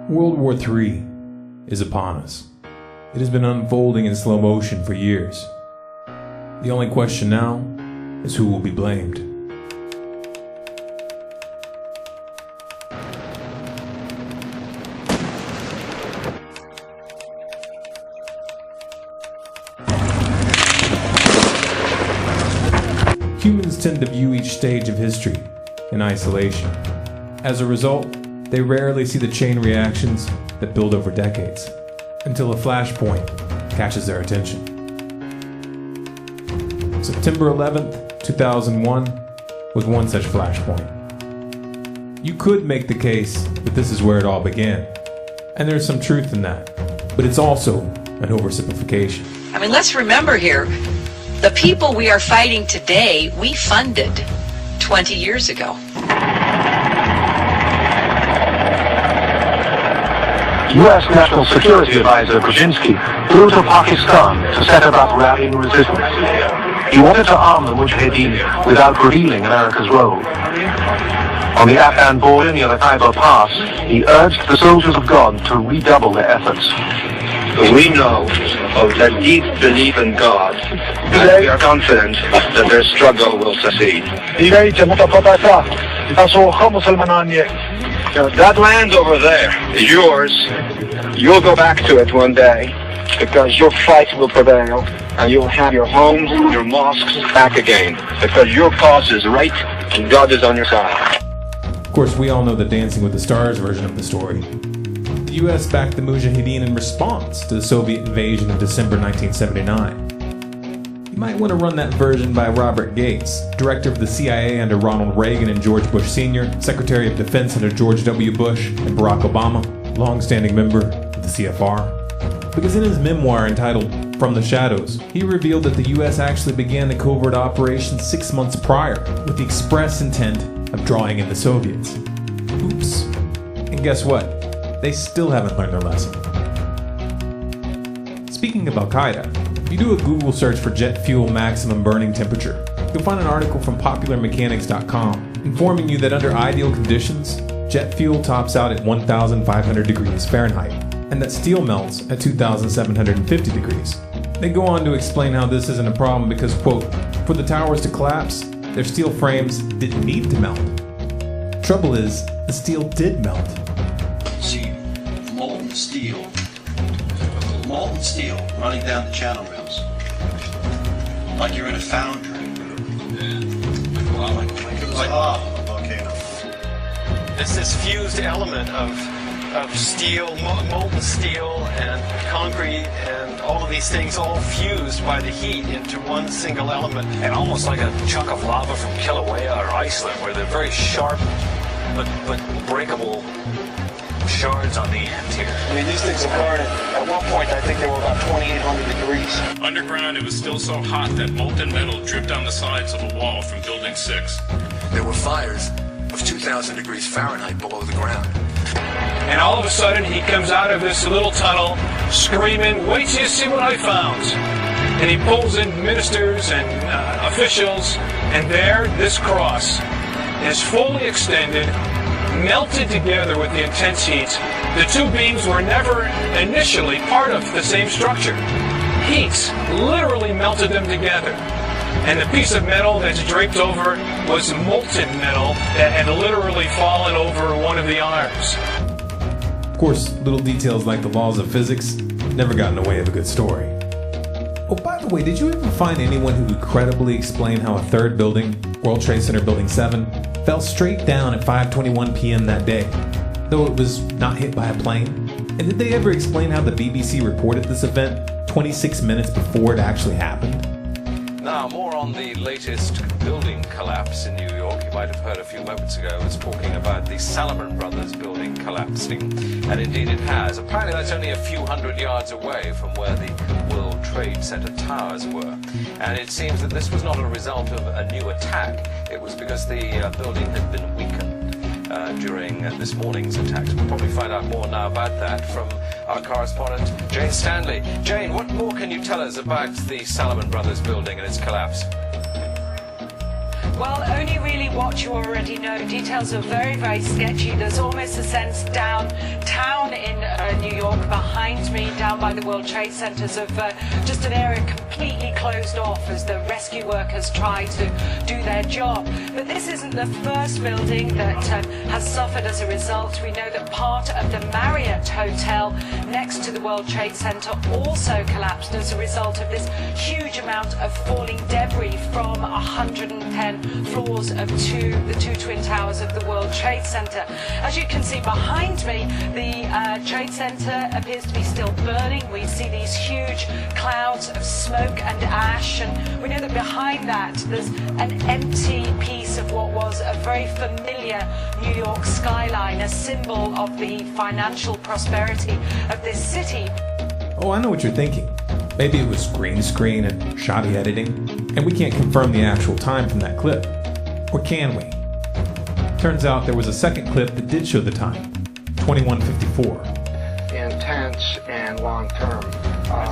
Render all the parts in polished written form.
World War III is upon us. It has been unfolding in slow motion for years. The only question now is who will be blamed. Humans tend to view each stage of history in isolation. As a result, they rarely see the chain reactions that build over decades, until a flashpoint catches their attention. September 11th, 2001 was one such flashpoint. You could make the case that this is where it all began, and there's some truth in that, but it's also an oversimplification. I mean, let's remember here, the people we are fighting today, we funded 20 years ago. U.S. National Security Advisor Brzezinski flew to Pakistan to set about rallying resistance. He wanted to arm the Mujahideen without revealing America's role. On the Afghan border near the Khyber Pass, he urged the soldiers of God to redouble their efforts. We know of their deep belief in God, and we are confident that their struggle will succeed. That land over there is yours. You'll go back to it one day, because your fight will prevail, and you'll have your homes, your mosques back again, because your cause is right, and God is on your side. Of course, we all know the Dancing with the Stars version of the story. The US backed the Mujahideen in response to the Soviet invasion of December 1979. You might want to run that version by Robert Gates, director of the CIA under Ronald Reagan and George Bush Sr., Secretary of Defense under George W. Bush and Barack Obama, long-standing member of the CFR. Because in his memoir entitled From the Shadows, he revealed that the US actually began the covert operation 6 months prior with the express intent of drawing in the Soviets. Oops. And guess what? They still haven't learned their lesson. Speaking of Al-Qaeda, if you do a Google search for jet fuel maximum burning temperature, you'll find an article from popularmechanics.com informing you that under ideal conditions, jet fuel tops out at 1,500 degrees Fahrenheit, and that steel melts at 2,750 degrees. They go on to explain how this isn't a problem because, quote, for the towers to collapse, their steel frames didn't need to melt. Trouble is, the steel did melt. See, molten steel running down the channel rails, like you're in a foundry. Like a volcano. It's this fused element of steel, molten steel and concrete and all of these things all fused by the heat into one single element. And almost like a chunk of lava from Kilauea or Iceland, where they're very sharp but breakable shards on the end here. I mean, these things are burning. At one point, I think they were about 2,800 degrees. Underground, it was still so hot that molten metal dripped down the sides of a wall from Building 6. There were fires of 2,000 degrees Fahrenheit below the ground. And all of a sudden, he comes out of this little tunnel screaming, "Wait till you see what I found." And he pulls in ministers and officials, and there, this cross is fully extended, melted together with the intense heat. The two beams were never initially part of the same structure. Heat literally melted them together. And the piece of metal that's draped over was molten metal that had literally fallen over one of the arms. Of course, little details like the laws of physics never got in the way of a good story. Oh, by the way, did you ever find anyone who could credibly explain how a third building, World Trade Center Building 7, fell straight down at 5:21 p.m. that day, though it was not hit by a plane? And did they ever explain how the BBC reported this event 26 minutes before it actually happened? Now, more on the latest building collapse in New York. You might have heard a few moments ago, I was talking about the Salomon Brothers building collapsing, and indeed it has. Apparently that's only a few hundred yards away from where the World Trade Center towers were, and it seems that this was not a result of a new attack. It was because the building had been weakened during this morning's attacks. We'll probably find out more now about that from our correspondent, Jane Stanley. Jane, what more can you tell us about the Salomon Brothers building and its collapse? Well, only really what you already know. Details are very, very sketchy. There's almost a sense downtown in New York, behind me, down by the World Trade Centers, of just an area completely closed off as the rescue workers try to do their job. But this isn't the first building that has suffered as a result. We know that part of the Marriott Hotel next to the World Trade Center also collapsed as a result of this huge amount of falling debris from 110 floors of the two twin towers of the World Trade Center. As you can see behind me, the Trade Center appears to be still burning. We see these huge clouds of smoke and ash, and we know that behind that there's an empty piece of what was a very familiar New York skyline, a symbol of the financial prosperity of this city. Oh, I know what you're thinking. Maybe it was green screen and shoddy editing, and we can't confirm the actual time from that clip. Or can we? Turns out there was a second clip that did show the time, 21:54. Intense and long term.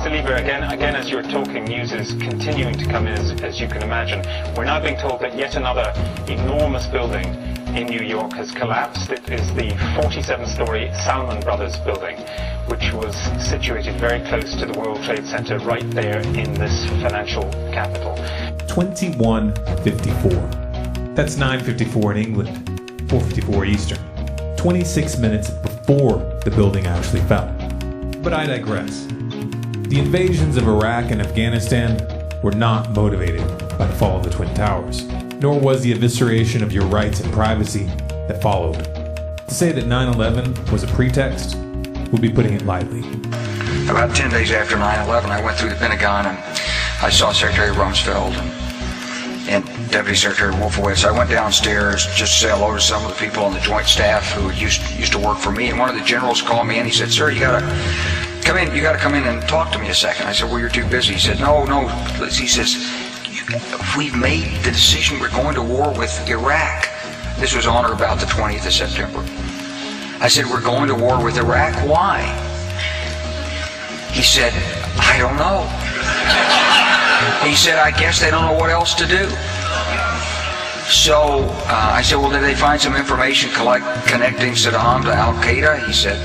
So Lieber, again, as you're talking, news is continuing to come in, as you can imagine. We're now being told that yet another enormous building in New York has collapsed. It is the 47-story Salomon Brothers building, which was situated very close to the World Trade Center, right there in this financial capital. 21:54. That's 9:54 in England, 4:54 Eastern. 26 minutes before the building actually fell. But I digress. The invasions of Iraq and Afghanistan were not motivated by the fall of the Twin Towers, nor was the evisceration of your rights and privacy that followed. To say that 9/11 was a pretext would be putting it lightly. About 10 days after 9/11, I went through the Pentagon and I saw Secretary Rumsfeld and Deputy Secretary Wolfowitz. I went downstairs just to say hello to some of the people on the joint staff who used to work for me, and one of the generals called me and he said, "Sir, you gotta come in and talk to me a second." I said, "Well, you're too busy." He said, No. He says, "We've made the decision. We're going to war with Iraq." This was on or about the 20th of September. I said, "We're going to war with Iraq. Why?" He said, "I don't know." He said, "I guess they don't know what else to do." So I said, "Well, did they find some information connecting Saddam to Al-Qaeda?" He said,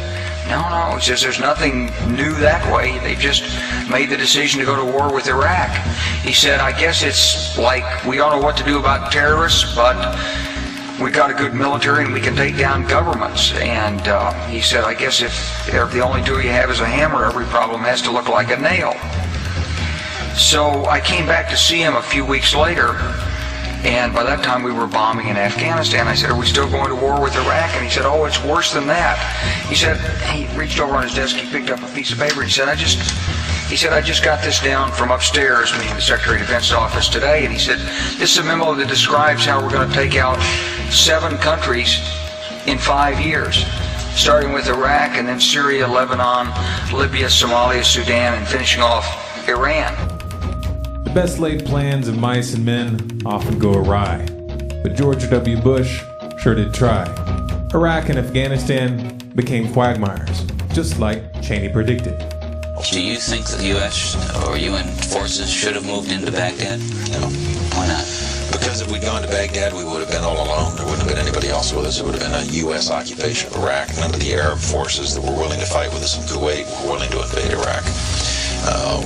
No. He says, "There's nothing new that way. They've just made the decision to go to war with Iraq." He said, "I guess it's like we don't know what to do about terrorists, but we got a good military and we can take down governments." And he said, "I guess if the only tool you have is a hammer, every problem has to look like a nail." So I came back to see him a few weeks later, and by that time we were bombing in Afghanistan. I said, "Are we still going to war with Iraq?" And he said, "Oh, it's worse than that." He said, he reached over on his desk, he picked up a piece of paper, he said, I just got this down from upstairs, meaning the Secretary of Defense's office today, and he said, "This is a memo that describes how we're going to take out 7 countries in 5 years, starting with Iraq and then Syria, Lebanon, Libya, Somalia, Sudan, and finishing off Iran." The best laid plans of mice and men often go awry, but George W. Bush sure did try. Iraq and Afghanistan became quagmires, just like Cheney predicted. Do you think that the U.S. or UN forces should have moved into Baghdad? No. Why not? Because if we'd gone to Baghdad, we would have been all alone. There wouldn't have been anybody else with us. It would have been a U.S. occupation of Iraq. None of the Arab forces that were willing to fight with us in Kuwait were willing to invade Iraq.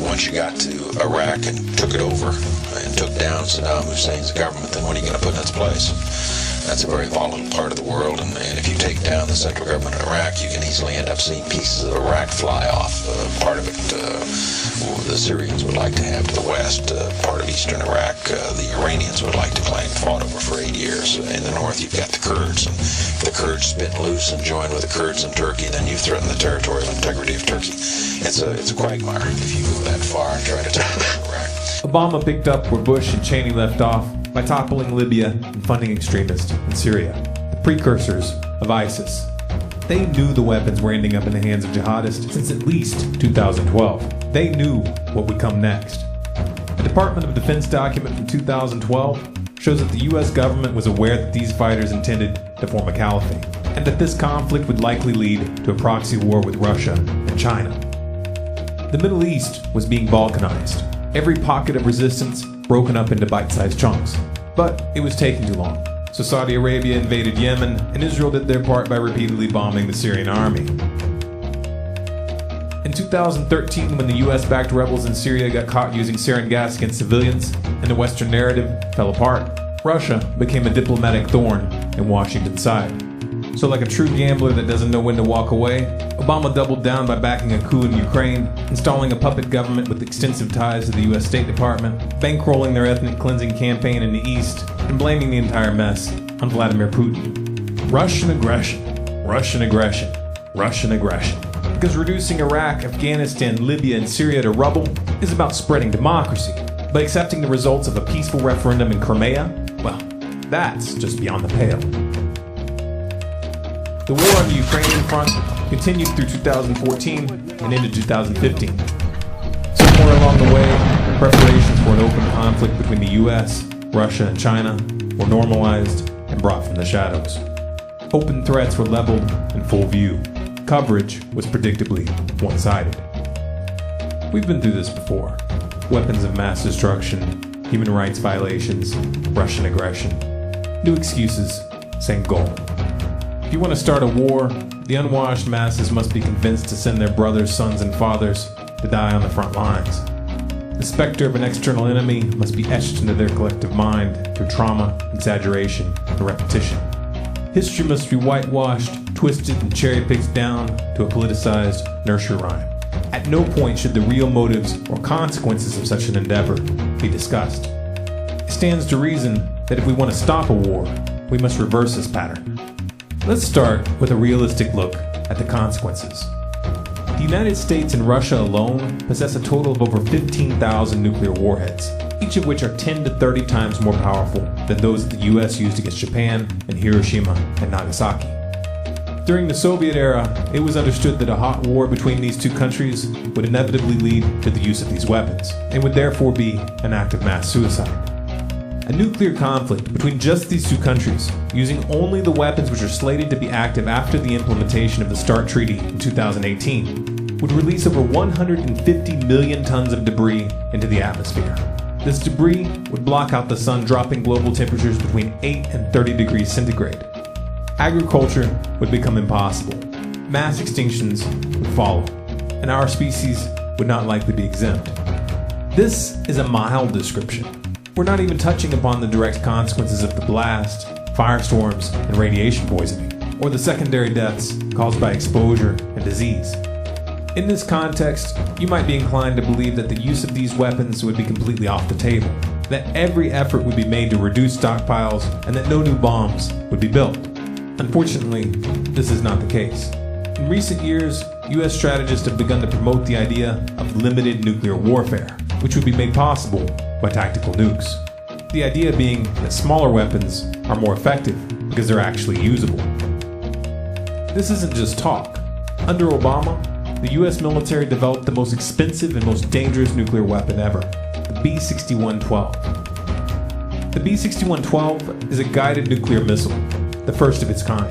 Once you got to Iraq and took it over and took down Saddam Hussein's government, then what are you going to put in its place? That's a very volatile part of the world, and if you take down the central government in Iraq, you can easily end up seeing pieces of Iraq fly off. Part of it the Syrians would like to have to the west. Part of eastern Iraq, the Iranians would like to claim, fought over for 8 years. In the north, you've got the Kurds, and if the Kurds spin loose and join with the Kurds in Turkey, then you threaten the territorial integrity of Turkey. It's a quagmire if you go that far and try to take down Iraq. Obama picked up where Bush and Cheney left off by toppling Libya and funding extremists in Syria, the precursors of ISIS. They knew the weapons were ending up in the hands of jihadists since at least 2012. They knew what would come next. A Department of Defense document from 2012 shows that the U.S. government was aware that these fighters intended to form a caliphate, and that this conflict would likely lead to a proxy war with Russia and China. The Middle East was being balkanized, every pocket of resistance broken up into bite-sized chunks. But it was taking too long. So Saudi Arabia invaded Yemen, and Israel did their part by repeatedly bombing the Syrian army. In 2013, when the US-backed rebels in Syria got caught using sarin gas against civilians, and the Western narrative fell apart, Russia became a diplomatic thorn in Washington's side. So like a true gambler that doesn't know when to walk away, Obama doubled down by backing a coup in Ukraine, installing a puppet government with extensive ties to the US State Department, bankrolling their ethnic cleansing campaign in the East, and blaming the entire mess on Vladimir Putin. Russian aggression, Russian aggression, Russian aggression. Because reducing Iraq, Afghanistan, Libya, and Syria to rubble is about spreading democracy. But accepting the results of a peaceful referendum in Crimea, well, that's just beyond the pale. The war on the Ukrainian front continued through 2014 and into 2015. Somewhere along the way, preparations for an open conflict between the US, Russia, and China were normalized and brought from the shadows. Open threats were leveled in full view. Coverage was predictably one-sided. We've been through this before. Weapons of mass destruction, human rights violations, Russian aggression. New excuses, same goal. If you want to start a war, the unwashed masses must be convinced to send their brothers, sons, and fathers to die on the front lines. The specter of an external enemy must be etched into their collective mind through trauma, exaggeration, and repetition. History must be whitewashed, twisted, and cherry-picked down to a politicized nursery rhyme. At no point should the real motives or consequences of such an endeavor be discussed. It stands to reason that if we want to stop a war, we must reverse this pattern. Let's start with a realistic look at the consequences. The United States and Russia alone possess a total of over 15,000 nuclear warheads, each of which are 10 to 30 times more powerful than those that the US used against Japan and Hiroshima and Nagasaki. During the Soviet era, it was understood that a hot war between these two countries would inevitably lead to the use of these weapons, and would therefore be an act of mass suicide. A nuclear conflict between just these two countries, using only the weapons which are slated to be active after the implementation of the START Treaty in 2018, would release over 150 million tons of debris into the atmosphere. This debris would block out the sun, dropping global temperatures between 8 and 30 degrees centigrade. Agriculture would become impossible. Mass extinctions would follow, and our species would not likely be exempt. This is a mild description. We're not even touching upon the direct consequences of the blast, firestorms, and radiation poisoning, or the secondary deaths caused by exposure and disease. In this context, you might be inclined to believe that the use of these weapons would be completely off the table, that every effort would be made to reduce stockpiles, and that no new bombs would be built. Unfortunately, this is not the case. In recent years, US strategists have begun to promote the idea of limited nuclear warfare, which would be made possible by tactical nukes. The idea being that smaller weapons are more effective because they're actually usable. This isn't just talk. Under Obama, the US military developed the most expensive and most dangerous nuclear weapon ever, the B-6112. The B-6112 is a guided nuclear missile, the first of its kind,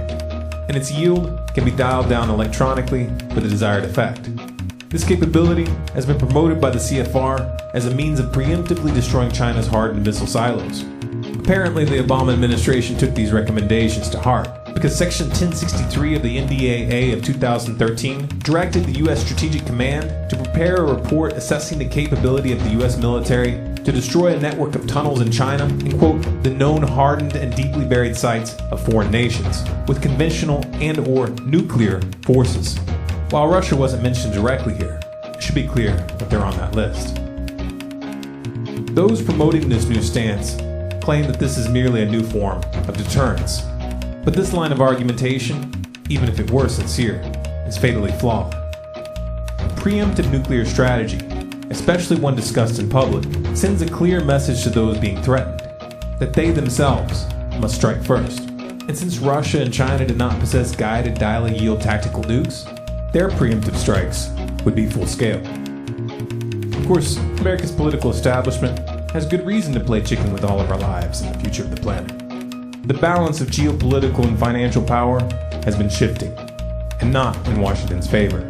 and its yield can be dialed down electronically for the desired effect. This capability has been promoted by the CFR as a means of preemptively destroying China's hardened missile silos. Apparently, the Obama administration took these recommendations to heart, because Section 1063 of the NDAA of 2013 directed the U.S. Strategic Command to prepare a report assessing the capability of the U.S. military to destroy a network of tunnels in China and, quote, the known hardened and deeply buried sites of foreign nations, with conventional and/or nuclear forces. While Russia wasn't mentioned directly here, it should be clear that they're on that list. Those promoting this new stance claim that this is merely a new form of deterrence. But this line of argumentation, even if it were sincere, is fatally flawed. A preemptive nuclear strategy, especially one discussed in public, sends a clear message to those being threatened, that they themselves must strike first. And since Russia and China did not possess guided dial-a yield tactical nukes, their preemptive strikes would be full scale. Of course, America's political establishment has good reason to play chicken with all of our lives and the future of the planet. The balance of geopolitical and financial power has been shifting, and not in Washington's favor.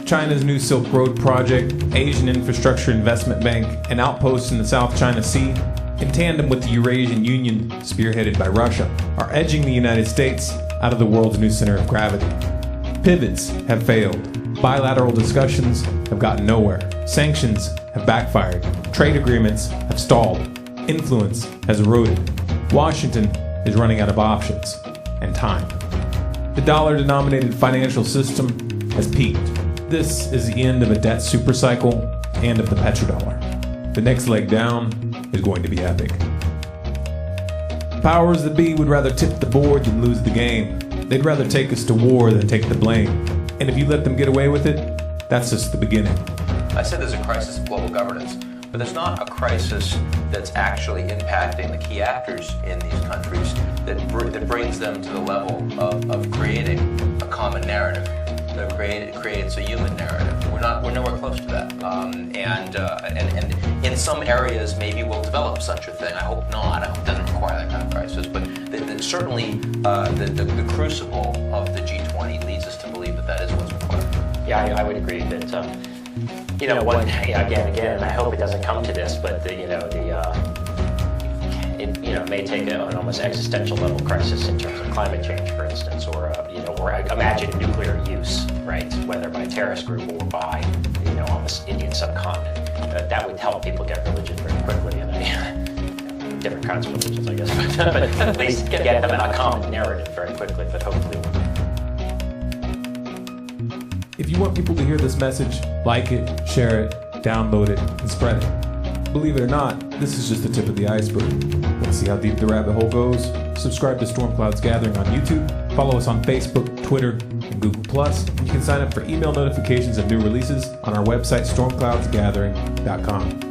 China's new Silk Road project, Asian Infrastructure Investment Bank, and outposts in the South China Sea in tandem with the Eurasian Union, spearheaded by Russia, are edging the United States out of the world's new center of gravity. Pivots have failed. Bilateral discussions have gotten nowhere. Sanctions have backfired. Trade agreements have stalled. Influence has eroded. Washington is running out of options and time. The dollar-denominated financial system has peaked. This is the end of a debt supercycle and of the petrodollar. The next leg down is going to be epic. Powers that be would rather tip the board than lose the game. They'd rather take us to war than take the blame. And if you let them get away with it, that's just the beginning. I said there's a crisis of global governance, but there's not a crisis that's actually impacting the key actors in these countries that brings them to the level of creating a common narrative, that creates a human narrative. We're nowhere close to that. And in some areas, maybe we'll develop such a thing. I hope not. I hope it doesn't require that kind of crisis. But certainly, the crucible of the G20 leads us to believe that is what's required. Yeah, I would agree that. Again, and I hope it doesn't come to this, but it may take an almost existential level crisis in terms of climate change, for instance, or imagine nuclear use, right? Whether by a terrorist group or by on the Indian subcontinent, that would help people get religion very quickly, and different kinds of religions, I guess, but at least get them in a common narrative very quickly. But hopefully. If you want people to hear this message, like it, share it, download it, and spread it. Believe it or not, this is just the tip of the iceberg. Want to see how deep the rabbit hole goes? Subscribe to StormCloudsGathering on YouTube, follow us on Facebook, Twitter, and Google+, and you can sign up for email notifications of new releases on our website, StormCloudsGathering.com.